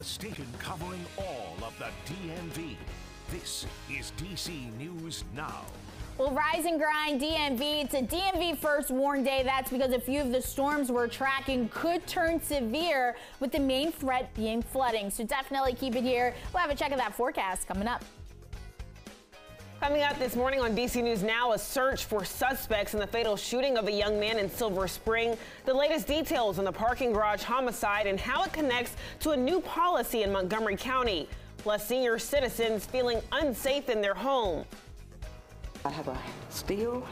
A station covering all of the DMV. This is DC News Now. Well, rise and grind DMV. It's a DMV first warn day. That's because a few of the storms we're tracking could turn severe, with the main threat being flooding. So definitely keep it here. We'll have a check of that forecast coming up. Coming up this morning on DC News Now, a search for suspects in the fatal shooting of a young man in Silver Spring. The latest details on the parking garage homicide and how it connects to a new policy in Montgomery County. Plus, senior citizens feeling unsafe in their home. I have a steel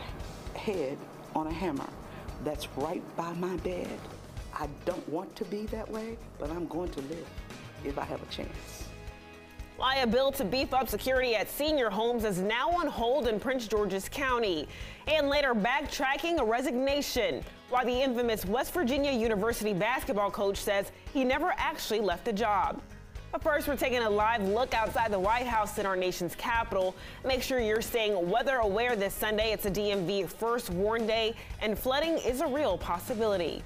head on a hammer that's right by my bed. I don't want to be that way, but I'm going to live if I have a chance. A bill to beef up security at senior homes is now on hold in Prince George's County. And later, backtracking a resignation, while the infamous West Virginia University basketball coach says he never actually left the job. But first, we're taking a live look outside the White House in our nation's capital. Make sure you're staying weather aware this Sunday. It's a DMV first warn day, and flooding is a real possibility.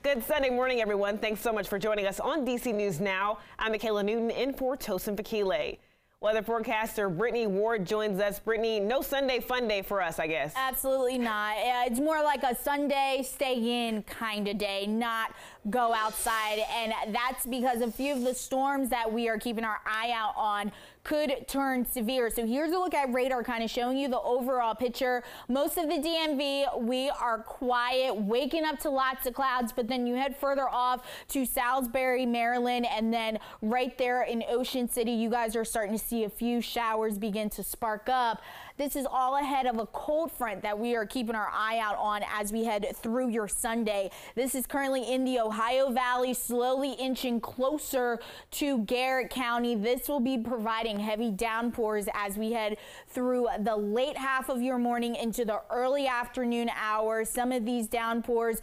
Good Sunday morning, everyone. Thanks so much for joining us on DC News Now. I'm Michaela Newton in for Tosin Fakile. Weather forecaster Brittany Ward joins us. Brittany, no Sunday fun day for us, I guess. Absolutely not. It's more like a Sunday stay in kind of day, not go outside. And that's because a few of the storms that we are keeping our eye out on could turn severe. So here's a look at radar, kind of showing you the overall picture. Most of the DMV, we are quiet, waking up to lots of clouds, but then you head further off to Salisbury, Maryland, and then right there in Ocean City, you guys are starting to see a few showers begin to spark up. This is all ahead of a cold front that we are keeping our eye out on as we head through your Sunday. This is currently in the Ohio Valley, slowly inching closer to Garrett County. This will be providing heavy downpours as we head through the late half of your morning into the early afternoon hours. Some of these downpours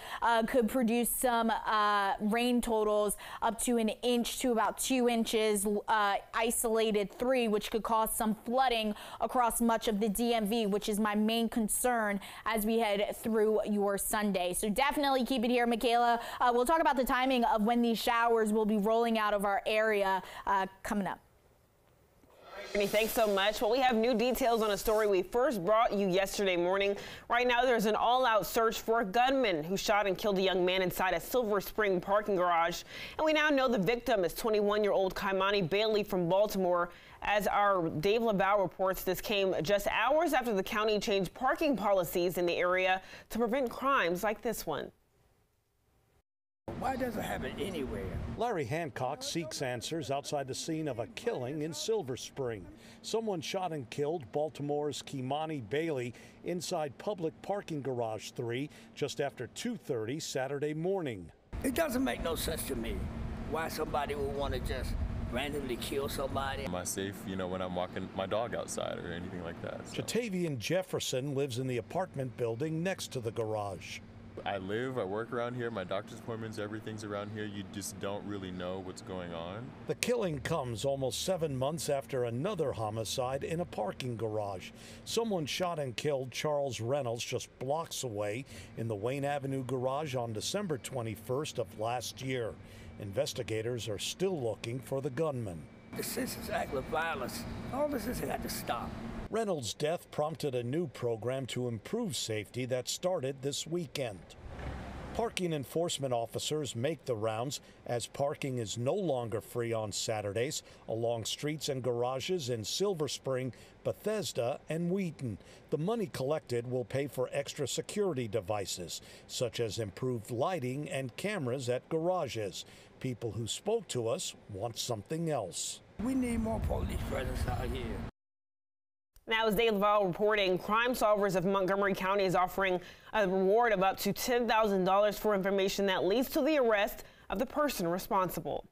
could produce some rain totals up to an inch to about 2 inches, isolated 3, which could cause some flooding across much of the DMV, which is my main concern as we head through your Sunday. So definitely keep it here, Michaela. We'll talk about the timing of when these showers will be rolling out of our area coming up. Thanks so much. Well, we have new details on a story we first brought you yesterday morning. Right now, there's an all-out search for a gunman who shot and killed a young man inside a Silver Spring parking garage. And we now know the victim is 21-year-old Kaimani Bailey from Baltimore. As our Dave LaValle reports, this came just hours after the county changed parking policies in the area to prevent crimes like this one. Why does it happen anywhere? Larry Hancock seeks answers outside the scene of a killing in Silver Spring. Someone shot and killed Baltimore's Kaimani Bailey inside public parking garage 3 just after 2:30 Saturday morning. It doesn't make no sense to me why somebody would want to just randomly kill somebody. Am I safe, when I'm walking my dog outside or anything like that? So. Jatavian Jefferson lives in the apartment building next to the garage. I work around here, my doctor's appointments, everything's around here. You just don't really know what's going on. The killing comes almost 7 months after another homicide in a parking garage. Someone shot and killed Charles Reynolds just blocks away in the Wayne Avenue garage on December 21st of last year. Investigators are still looking for the gunman. The senseless act of violence, all this has got to stop. Reynolds' death prompted a new program to improve safety that started this weekend. Parking enforcement officers make the rounds as parking is no longer free on Saturdays along streets and garages in Silver Spring, Bethesda, and Wheaton. The money collected will pay for extra security devices, such as improved lighting and cameras at garages. People who spoke to us want something else. We need more police presence out here. Now, as Dave LaValle reporting, Crime Solvers of Montgomery County is offering a reward of up to $10,000 for information that leads to the arrest of the person responsible.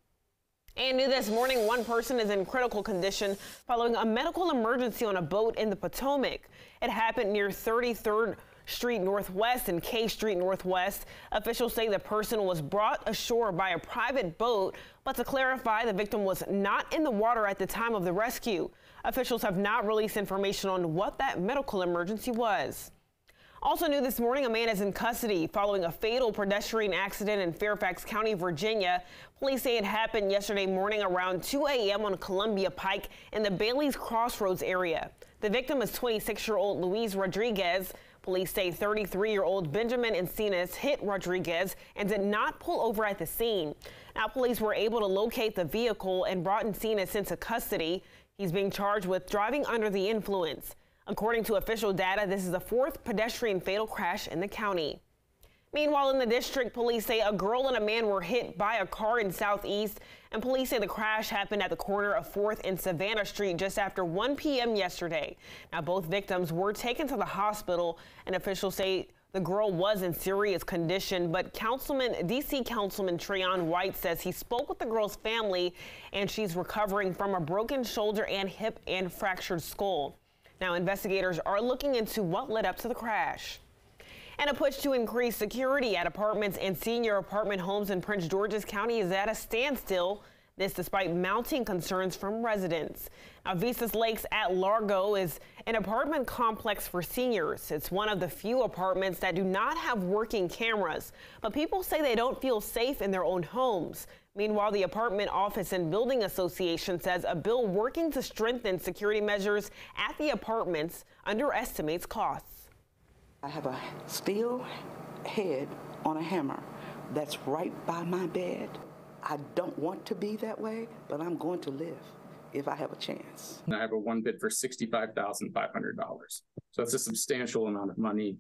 And new this morning, one person is in critical condition following a medical emergency on a boat in the Potomac. It happened near 33rd Street Northwest and K Street Northwest. Officials say the person was brought ashore by a private boat, but to clarify, the victim was not in the water at the time of the rescue. Officials have not released information on what that medical emergency was. Also new this morning, a man is in custody following a fatal pedestrian accident in Fairfax County, Virginia. Police say it happened yesterday morning around 2 a.m. on Columbia Pike in the Bailey's Crossroads area. The victim is 26-year-old Luis Rodriguez. Police say 33-year-old Benjamin Encinas hit Rodriguez and did not pull over at the scene. Now, police were able to locate the vehicle and brought Encinas into custody. He's being charged with driving under the influence. According to official data, this is the fourth pedestrian fatal crash in the county. Meanwhile, in the district, police say a girl and a man were hit by a car in Southeast, and police say the crash happened at the corner of 4th and Savannah Street just after 1 p.m. yesterday. Now, both victims were taken to the hospital, and officials say the girl was in serious condition, but D.C. Councilman Treyon White says he spoke with the girl's family, and she's recovering from a broken shoulder and hip and fractured skull. Now, investigators are looking into what led up to the crash. And a push to increase security at apartments and senior apartment homes in Prince George's County is at a standstill. This despite mounting concerns from residents. Now, Vistas Lakes at Largo is an apartment complex for seniors. It's one of the few apartments that do not have working cameras, but people say they don't feel safe in their own homes. Meanwhile, the Apartment Office and Building Association says a bill working to strengthen security measures at the apartments underestimates costs. I have a steel head on a hammer that's right by my bed. I don't want to be that way, but I'm going to live if I have a chance. I have a one bid for $65,500. So that's a substantial amount of money.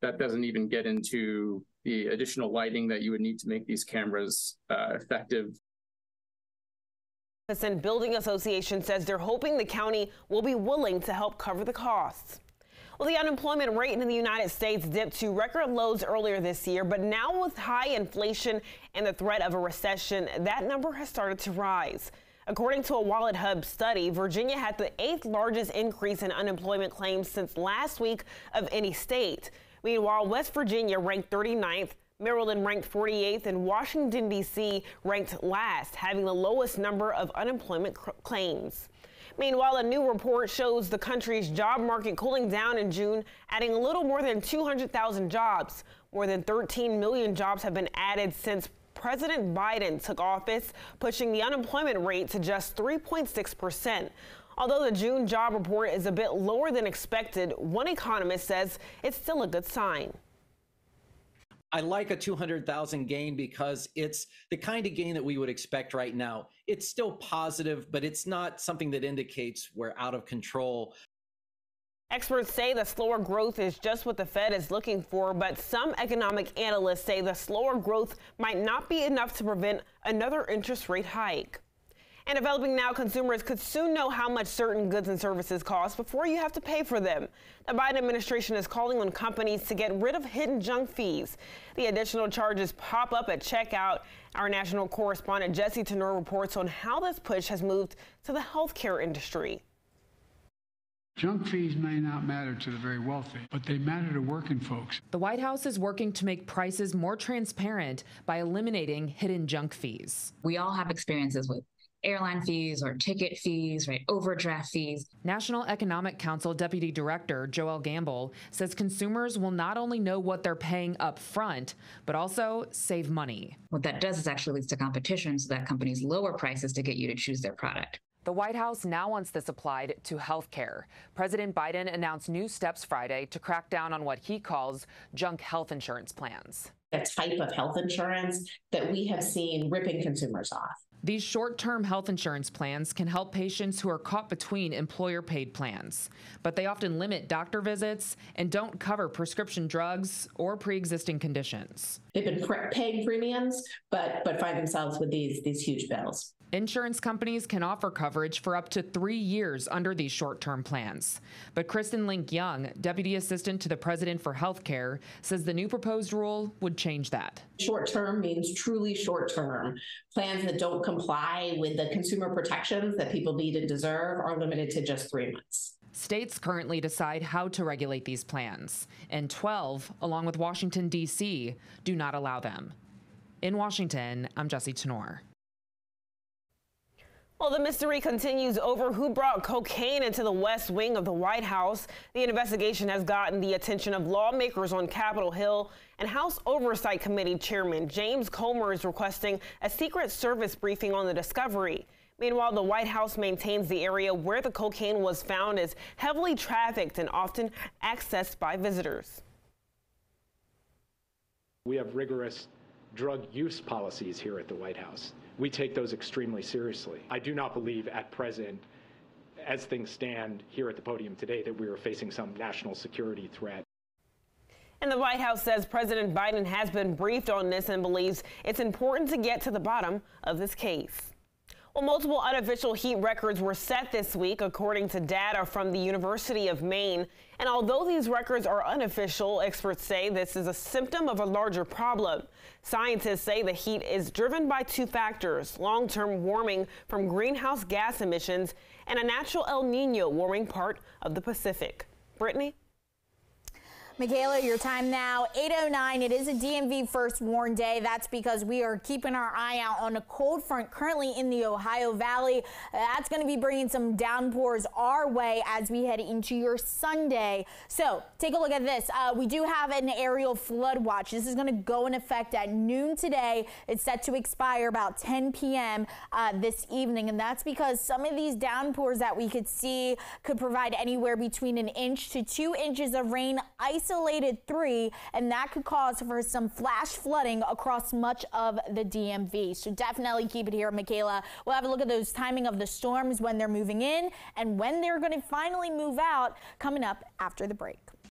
That doesn't even get into the additional lighting that you would need to make these cameras effective. The Building Association says they're hoping the county will be willing to help cover the costs. Well, the unemployment rate in the United States dipped to record lows earlier this year, but now with high inflation and the threat of a recession, that number has started to rise. According to a Wallet Hub study, Virginia had the 8th largest increase in unemployment claims since last week of any state. Meanwhile, West Virginia ranked 39th, Maryland ranked 48th, and Washington, D.C. ranked last, having the lowest number of unemployment claims. Meanwhile, a new report shows the country's job market cooling down in June, adding a little more than 200,000 jobs. More than 13 million jobs have been added since President Biden took office, pushing the unemployment rate to just 3.6%. Although the June job report is a bit lower than expected, one economist says it's still a good sign. I like a 200,000 gain because it's the kind of gain that we would expect right now. It's still positive, but it's not something that indicates we're out of control. Experts say the slower growth is just what the Fed is looking for, but some economic analysts say the slower growth might not be enough to prevent another interest rate hike. And developing now, consumers could soon know how much certain goods and services cost before you have to pay for them. The Biden administration is calling on companies to get rid of hidden junk fees. The additional charges pop up at checkout. Our national correspondent Jesse Tenor reports on how this push has moved to the healthcare industry. Junk fees may not matter to the very wealthy, but they matter to working folks. The White House is working to make prices more transparent by eliminating hidden junk fees. We all have experiences with airline fees or ticket fees, right? Overdraft fees. National Economic Council Deputy Director Joelle Gamble says consumers will not only know what they're paying up front, but also save money. What that does is actually leads to competition so that companies lower prices to get you to choose their product. The White House now wants this applied to health care. President Biden announced new steps Friday to crack down on what he calls junk health insurance plans. A type of health insurance that we have seen ripping consumers off. These short-term health insurance plans can help patients who are caught between employer-paid plans, but they often limit doctor visits and don't cover prescription drugs or pre-existing conditions. They've been paying premiums, but find themselves with these huge bills. Insurance companies can offer coverage for up to 3 years under these short-term plans. But Kristen Link-Young, Deputy Assistant to the President for Healthcare, says the new proposed rule would change that. Short-term means truly short-term. Plans that don't comply with the consumer protections that people need and deserve are limited to just 3 months. States currently decide how to regulate these plans, and 12, along with Washington, D.C., do not allow them. In Washington, I'm Jesse Tenor. Well, the mystery continues over who brought cocaine into the West Wing of the White House. The investigation has gotten the attention of lawmakers on Capitol Hill, and House Oversight Committee Chairman James Comer is requesting a Secret Service briefing on the discovery. Meanwhile, the White House maintains the area where the cocaine was found is heavily trafficked and often accessed by visitors. We have rigorous drug use policies here at the White House. We take those extremely seriously. I do not believe at present, as things stand here at the podium today, that we are facing some national security threat. And the White House says President Biden has been briefed on this and believes it's important to get to the bottom of this case. Well, multiple unofficial heat records were set this week, according to data from the University of Maine. And although these records are unofficial, experts say this is a symptom of a larger problem. Scientists say the heat is driven by two factors: long-term warming from greenhouse gas emissions and a natural El Nino warming part of the Pacific. Brittany? Michaela, your time now, 8:09. It is a DMV first warn day. That's because we are keeping our eye out on a cold front currently in the Ohio Valley. That's going to be bringing some downpours our way as we head into your Sunday. So take a look at this. We do have an aerial flood watch. This is going to go in effect at noon today. It's set to expire about 10 p.m. This evening. And that's because some of these downpours that we could see could provide anywhere between 1 inch to 2 inches of rain, isolated 3, and that could cause for some flash flooding across much of the DMV. So definitely keep it here, Michaela. We'll have a look at those timing of the storms, when they're moving in and when they're going to finally move out, coming up after the break.